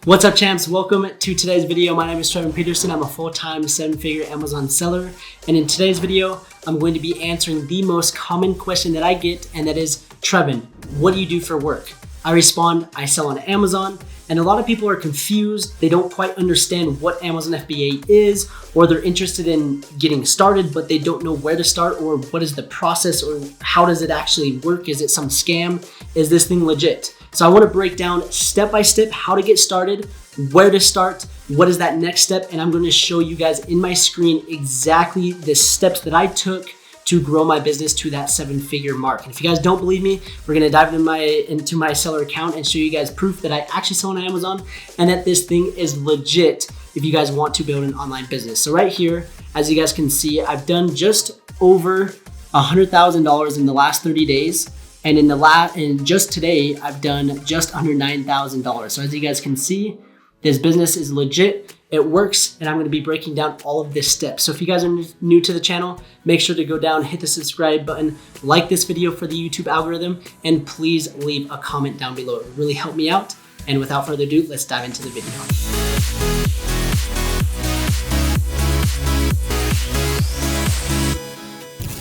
What's up, champs? Welcome to today's video. My name is Trevin Peterson. I'm a full-time 7-figure Amazon seller. And in today's video, I'm going to be answering the most common question that I get, and that is, Trevin, what do you do for work? I respond, I sell on Amazon. And a lot of people are confused. They don't quite understand what Amazon FBA is, or they're interested in getting started, but they don't know where to start, or what is the process, or how does it actually work? Is it some scam? Is this thing legit? So I want to break down step by step how to get started, where to start, what is that next step, and I'm going to show you guys in my screen exactly the steps that I took to grow my business to that 7-figure mark. And if you guys don't believe me, we're gonna dive into my seller account and show you guys proof that I actually sell on Amazon and that this thing is legit if you guys want to build an online business. So right here, as you guys can see, I've done just over $100,000 in the last 30 days. And in just today, I've done just under $9,000. So as you guys can see, this business is legit, it works, and I'm gonna be breaking down all of this steps. So if you guys are new to the channel, make sure to go down, hit the subscribe button, like this video for the YouTube algorithm, and please leave a comment down below. It would really help me out. And without further ado, let's dive into the video.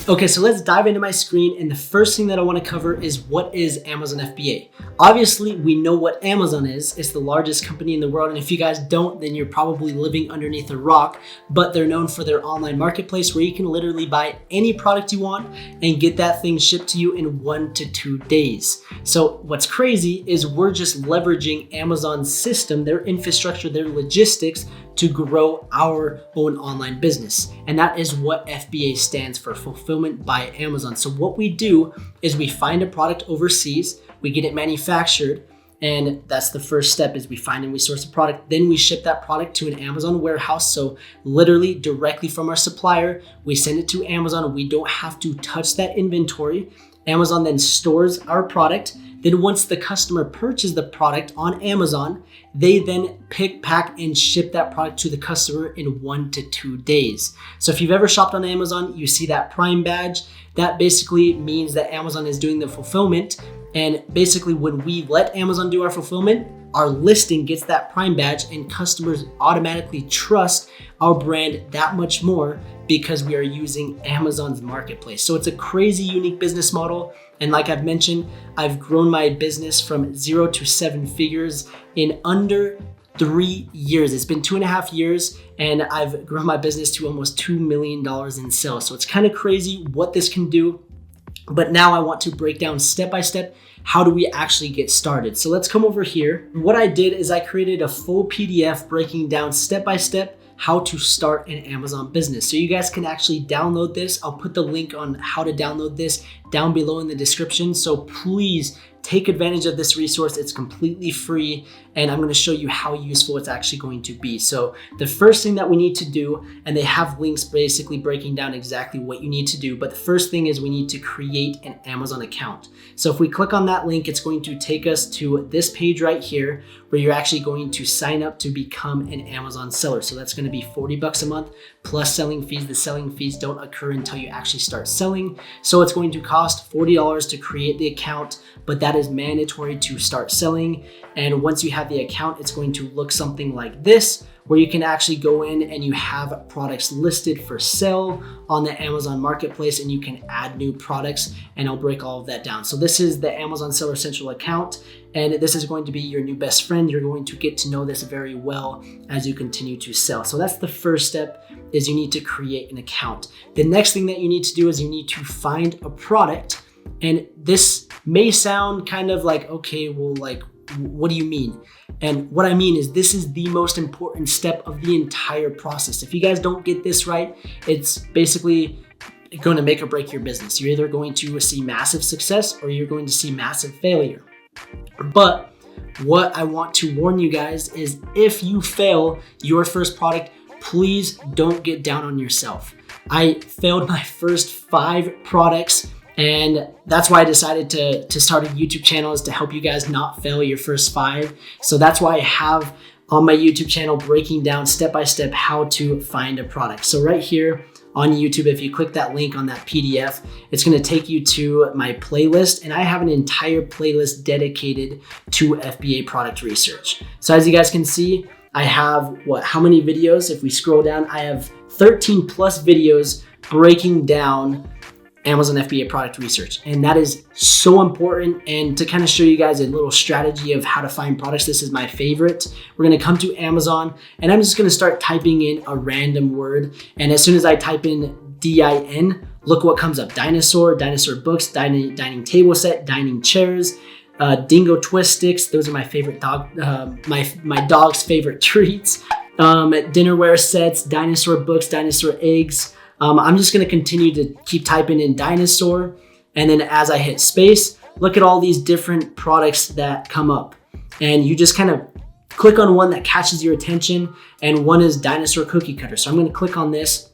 Okay, so let's dive into my screen, and the first thing that I want to cover is what is Amazon FBA. Obviously, we know what Amazon is. It's the largest company in the world, and if you guys don't, then you're probably living underneath a rock, but they're known for their online marketplace where you can literally buy any product you want and get that thing shipped to you in 1 to 2 days. So what's crazy is we're just leveraging Amazon's system, their infrastructure, their logistics to grow our own online business. And that is what FBA stands for, Fulfillment by Amazon. So what we do is we find a product overseas, we get it manufactured, and that's the first step, is we find and we source a product. Then we ship that product to an Amazon warehouse. So literally directly from our supplier, we send it to Amazon. We don't have to touch that inventory. Amazon then stores our product. Then once the customer purchases the product on Amazon, they then pick, pack, and ship that product to the customer in 1 to 2 days. So if you've ever shopped on Amazon, you see that Prime badge. That basically means that Amazon is doing the fulfillment. And basically when we let Amazon do our fulfillment, our listing gets that Prime badge, and customers automatically trust our brand that much more because we are using Amazon's marketplace. So it's a crazy unique business model. And like I've mentioned, I've grown my business from 0 to 7 figures in under 3 years. It's been 2.5 years, and I've grown my business to almost $2 million in sales. So it's kind of crazy what this can do. But now I want to break down step by step, how do we actually get started? So let's come over here. What I did is I created a full PDF breaking down step by step how to start an Amazon business. So you guys can actually download this. I'll put the link on how to download this down below in the description. So please take advantage of this resource. It's completely free, and I'm going to show you how useful it's actually going to be. So the first thing that we need to do, and they have links basically breaking down exactly what you need to do, but the first thing is we need to create an Amazon account. So if we click on that link, it's going to take us to this page right here where you're actually going to sign up to become an Amazon seller. So that's going to be $40 a month plus selling fees. The selling fees don't occur until you actually start selling. So it's going to cost $40 to create the account, but that is mandatory to start selling. And once you have the account, it's going to look something like this, where you can actually go in and you have products listed for sale on the Amazon marketplace, and you can add new products, and I'll break all of that down. So this is the Amazon Seller Central account, and this is going to be your new best friend. You're going to get to know this very well as you continue to sell. So that's the first step, is you need to create an account. The next thing that you need to do is you need to find a product. And this may sound kind of like, okay, well, like, what do you mean? And what I mean is this is the most important step of the entire process. If you guys don't get this right, it's basically going to make or break your business. You're either going to see massive success or you're going to see massive failure. But what I want to warn you guys is, if you fail your first product, please don't get down on yourself. I failed my first 5 products, and that's why I decided to start a YouTube channel, is to help you guys not fail your first 5. So that's why I have on my YouTube channel breaking down step by step how to find a product. So right here, on YouTube. If you click that link on that PDF, it's going to take you to my playlist, and I have an entire playlist dedicated to FBA product research. So as you guys can see, I have how many videos? If we scroll down, I have 13 plus videos breaking down Amazon FBA product research. And that is so important. And to kind of show you guys a little strategy of how to find products, this is my favorite. We're going to come to Amazon, and I'm just going to start typing in a random word. And as soon as I type in DIN, look what comes up: dinosaur, dinosaur books, dining table set, dining chairs, dingo twist sticks. Those are my favorite dog, my dog's favorite treats. Dinnerware sets, dinosaur books, dinosaur eggs. I'm just going to continue to keep typing in dinosaur. And then as I hit space, look at all these different products that come up. And you just kind of click on one that catches your attention. And one is dinosaur cookie cutter. So I'm going to click on this.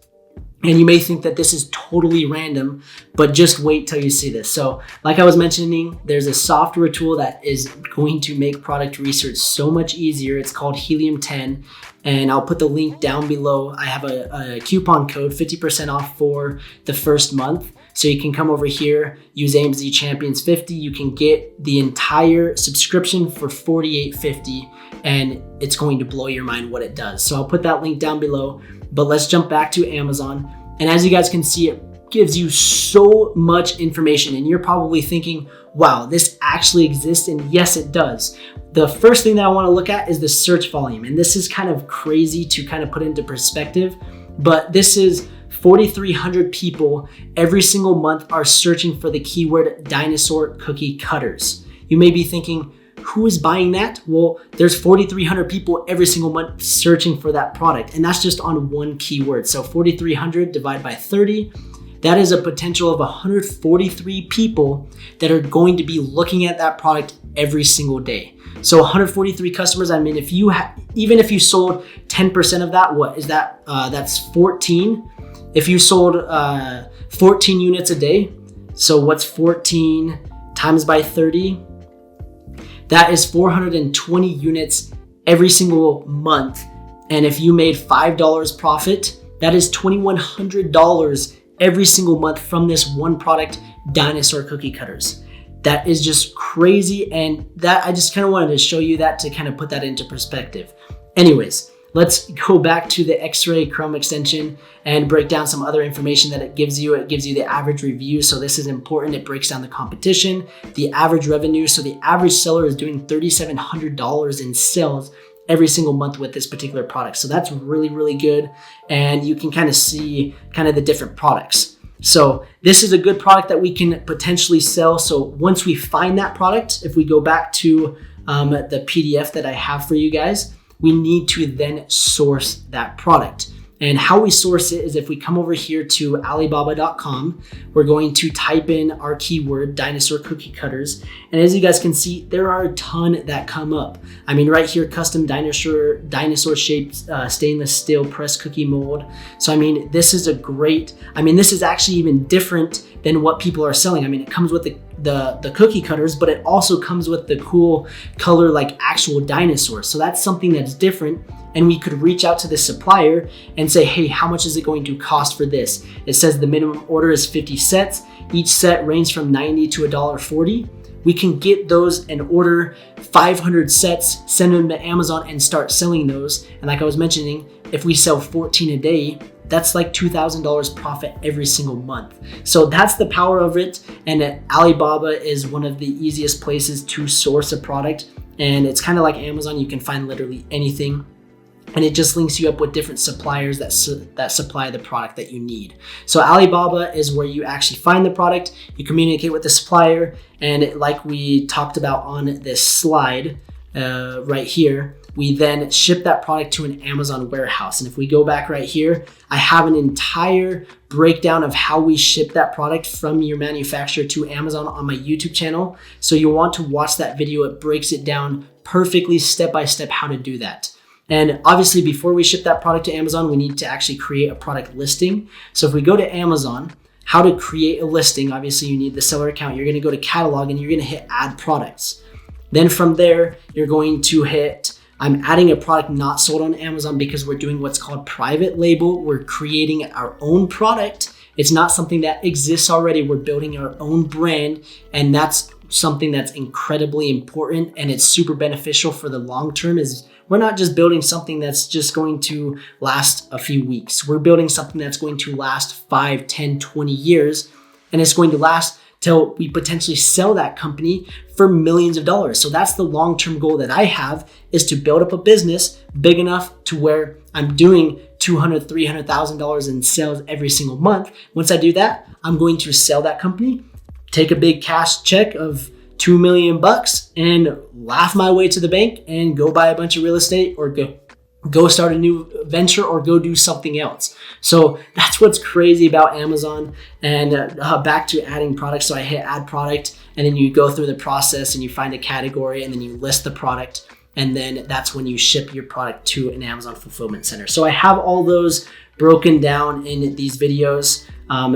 And you may think that this is totally random, but just wait till you see this. So like I was mentioning, there's a software tool that is going to make product research so much easier. It's called Helium 10, and I'll put the link down below. I have a coupon code, 50% off for the first month. So you can come over here, use AMZ Champions 50. You can get the entire subscription for $48.50, and it's going to blow your mind what it does. So I'll put that link down below. But let's jump back to Amazon. And as you guys can see, it gives you so much information. And you're probably thinking, wow, this actually exists. And yes, it does. The first thing that I want to look at is the search volume. And this is kind of crazy to kind of put into perspective. But this is 4,300 people every single month are searching for the keyword dinosaur cookie cutters. You may be thinking, who is buying that? Well, there's 4,300 people every single month searching for that product, and that's just on one keyword. So 4,300 divided by 30, that is a potential of 143 people that are going to be looking at that product every single day. So 143 customers. I mean, if you even if you sold 10% of that, what is that? That's 14. If you sold 14 units a day, so what's 14 times by 30? That is 420 units every single month. And if you made $5 profit, that is $2,100 every single month from this one product, dinosaur cookie cutters. That is just crazy. And that I just kind of wanted to show you that to kind of put that into perspective. Anyways, let's go back to the X-Ray Chrome extension and break down some other information that it gives you. It gives you the average review. So this is important. It breaks down the competition, the average revenue. So the average seller is doing $3,700 in sales every single month with this particular product. So that's really, really good. And you can kind of see kind of the different products. So this is a good product that we can potentially sell. So once we find that product, if we go back to the PDF that I have for you guys, we need to then source that product. And how we source it is if we come over here to Alibaba.com, we're going to type in our keyword, dinosaur cookie cutters. And as you guys can see, there are a ton that come up. I mean, right here, custom dinosaur shaped stainless steel press cookie mold. So, I mean, this is this is actually even different than what people are selling. I mean, it comes with the cookie cutters, but it also comes with the cool color like actual dinosaurs. So that's something that's different. And we could reach out to the supplier and say, hey, how much is it going to cost for this? It says the minimum order is 50 sets. Each set ranges from $90 to $1.40. We can get those and order 500 sets, send them to Amazon and start selling those. And like I was mentioning, if we sell 14 a day, that's like $2,000 profit every single month. So that's the power of it. And Alibaba is one of the easiest places to source a product. And it's kind of like Amazon. You can find literally anything. And it just links you up with different suppliers that supply the product that you need. So Alibaba is where you actually find the product, you communicate with the supplier, and like we talked about on this slide right here, we then ship that product to an Amazon warehouse. And if we go back right here, I have an entire breakdown of how we ship that product from your manufacturer to Amazon on my YouTube channel. So you'll want to watch that video. It breaks it down perfectly step by step how to do that. And obviously, before we ship that product to Amazon, we need to actually create a product listing. So if we go to Amazon, how to create a listing, obviously you need the seller account. You're gonna go to catalog and you're gonna hit add products. Then from there, you're going to hit I'm adding a product not sold on Amazon because we're doing what's called private label. We're creating our own product. It's not something that exists already. We're building our own brand, and that's something that's incredibly important, and it's super beneficial for the long term. Is we're not just building something that's just going to last a few weeks. We're building something that's going to last 5, 10, 20 years, and it's going to last till we potentially sell that company for millions of dollars. So that's the long-term goal that I have, is to build up a business big enough to where I'm doing $200,000, $300,000 in sales every single month. Once I do that, I'm going to sell that company, take a big cash check of $2 million and laugh my way to the bank and go buy a bunch of real estate, or go start a new venture, or go do something else. So that's what's crazy about Amazon. And back to adding products. So I hit add product, and then you go through the process and you find a category, and then you list the product. And then that's when you ship your product to an Amazon fulfillment center. So I have all those broken down in these videos.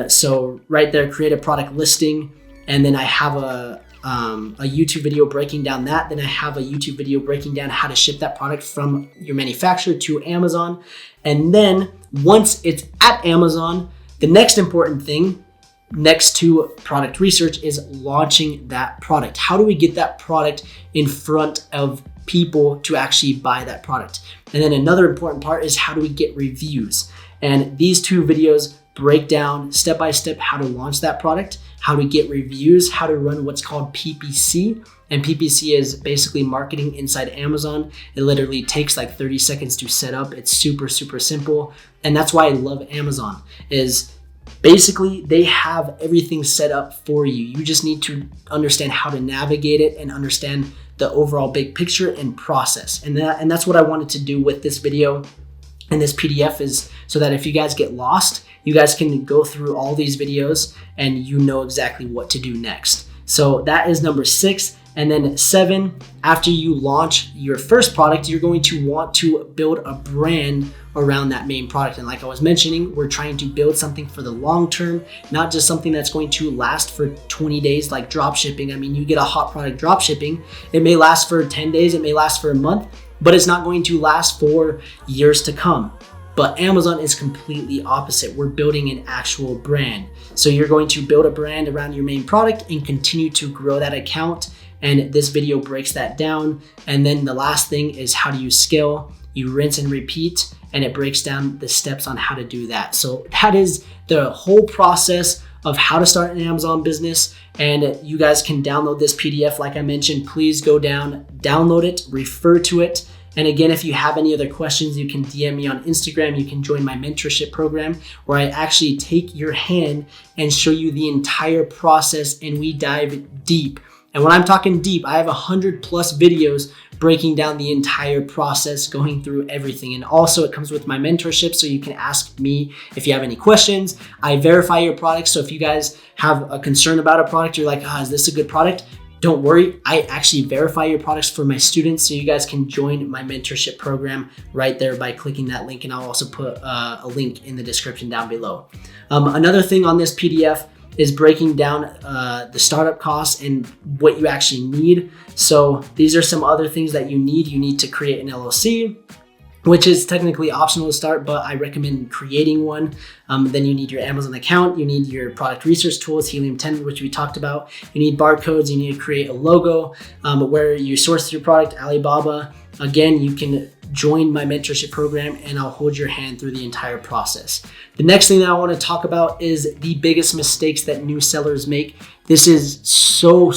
So right there, create a product listing. And then I have a YouTube video breaking down that. Then I have a YouTube video breaking down how to ship that product from your manufacturer to Amazon. And then once it's at Amazon, the next important thing next to product research is launching that product. How do we get that product in front of people to actually buy that product? And then another important part is, how do we get reviews? And these two videos break down step by step how to launch that product, how to get reviews, how to run what's called PPC. And PPC is basically marketing inside Amazon. It literally takes like 30 seconds to set up. It's super, super simple. And that's why I love Amazon, is basically they have everything set up for you. You just need to understand how to navigate it and understand the overall big picture and process. And that's what I wanted to do with this video and this PDF, is so that if you guys get lost, you guys can go through all these videos and you know exactly what to do next. So that is number 6. And then 7, after you launch your first product, you're going to want to build a brand around that main product. And like I was mentioning, we're trying to build something for the long term, not just something that's going to last for 20 days like drop shipping. I mean, you get a hot product drop shipping, it may last for 10 days, it may last for a month, but it's not going to last for years to come. But Amazon is completely opposite. We're building an actual brand. So you're going to build a brand around your main product and continue to grow that account. And this video breaks that down. And then the last thing is, how do you scale? You rinse and repeat, and it breaks down the steps on how to do that. So that is the whole process of how to start an Amazon business. And you guys can download this PDF. Like I mentioned, please go down, download it, refer to it. And again, if you have any other questions, you can DM me on Instagram. You can join my mentorship program, where I actually take your hand and show you the entire process, and we dive deep. And when I'm talking deep, I have 100+ videos breaking down the entire process, going through everything. And also it comes with my mentorship, so you can ask me if you have any questions. I verify your product. So if you guys have a concern about a product, you're like, is this a good product? Don't worry, I actually verify your products for my students, so you guys can join my mentorship program right there by clicking that link, and I'll also put a link in the description down below. Another thing on this PDF is breaking down the startup costs and what you actually need. So these are some other things that you need. You need to create an LLC, which is technically optional to start, but I recommend creating one. Then you need your Amazon account, you need your product research tools, Helium 10, which we talked about. You need barcodes, you need to create a logo, where you source your product, Alibaba. Again, you can join my mentorship program, and I'll hold your hand through the entire process. The next thing that I want to talk about is the biggest mistakes that new sellers make. This is so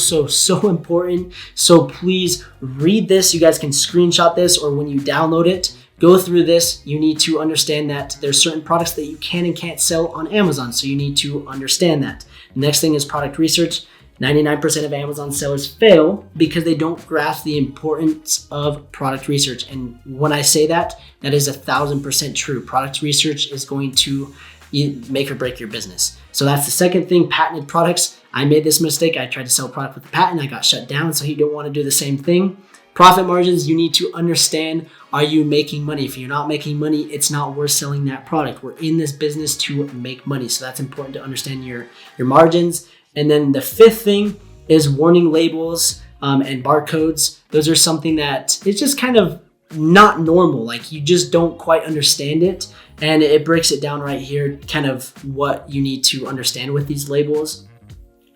important. So please read this. You guys can screenshot this, or when you download it, go through this. You need to understand that there's certain products that you can and can't sell on Amazon. So you need to understand that. The next thing is product research. 99% of Amazon sellers fail because they don't grasp the importance of product research. And when I say that, that is 1,000% true. Product research is going to make or break your business. So that's the second thing. Patented products. I made this mistake. I tried to sell a product with a patent. I got shut down. So you don't want to do the same thing. Profit margins, you need to understand, are you making money? If you're not making money, it's not worth selling that product. We're in this business to make money. So that's important to understand your margins. And then the fifth thing is warning labels and barcodes. Those are something that it's just kind of not normal. Like, you just don't quite understand it. And it breaks it down right here, kind of what you need to understand with these labels.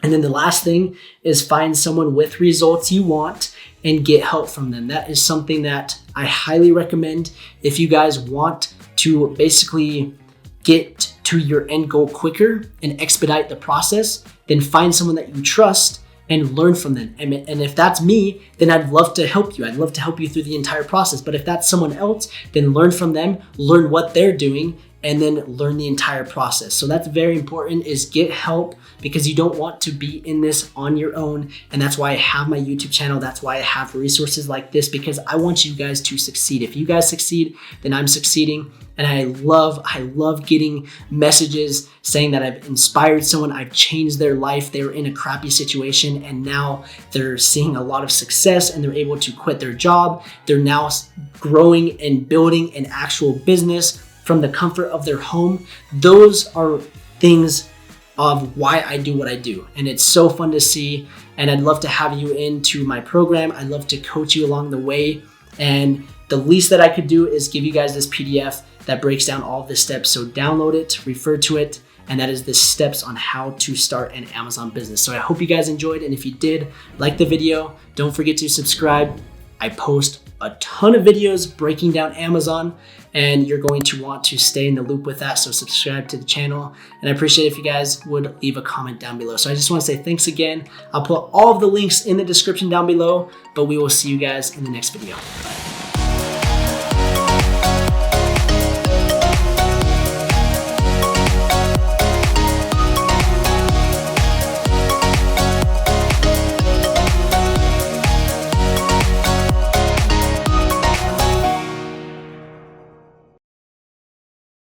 And then the last thing is find someone with results you want and get help from them. That is something that I highly recommend. If you guys want to basically get to your end goal quicker and expedite the process, then find someone that you trust and learn from them. And if that's me, then I'd love to help you. I'd love to help you through the entire process. But if that's someone else, then learn from them, learn what they're doing, and then learn the entire process. So that's very important, is get help, because you don't want to be in this on your own. And that's why I have my YouTube channel. That's why I have resources like this, because I want you guys to succeed. If you guys succeed, then I'm succeeding. And I love getting messages saying that I've inspired someone, I've changed their life. They were in a crappy situation and now they're seeing a lot of success and they're able to quit their job. They're now growing and building an actual business from the comfort of their home. Those are things of why I do what I do. And it's so fun to see. And I'd love to have you into my program. I'd love to coach you along the way. And the least that I could do is give you guys this PDF that breaks down all of the steps. So download it, refer to it, and that is the steps on how to start an Amazon business. So I hope you guys enjoyed. And if you did, like the video, don't forget to subscribe. I post a ton of videos breaking down Amazon, and you're going to want to stay in the loop with that. So subscribe to the channel, and I appreciate if you guys would leave a comment down below. So I just want to say thanks again. I'll put all of the links in the description down below, but we will see you guys in the next video. Bye.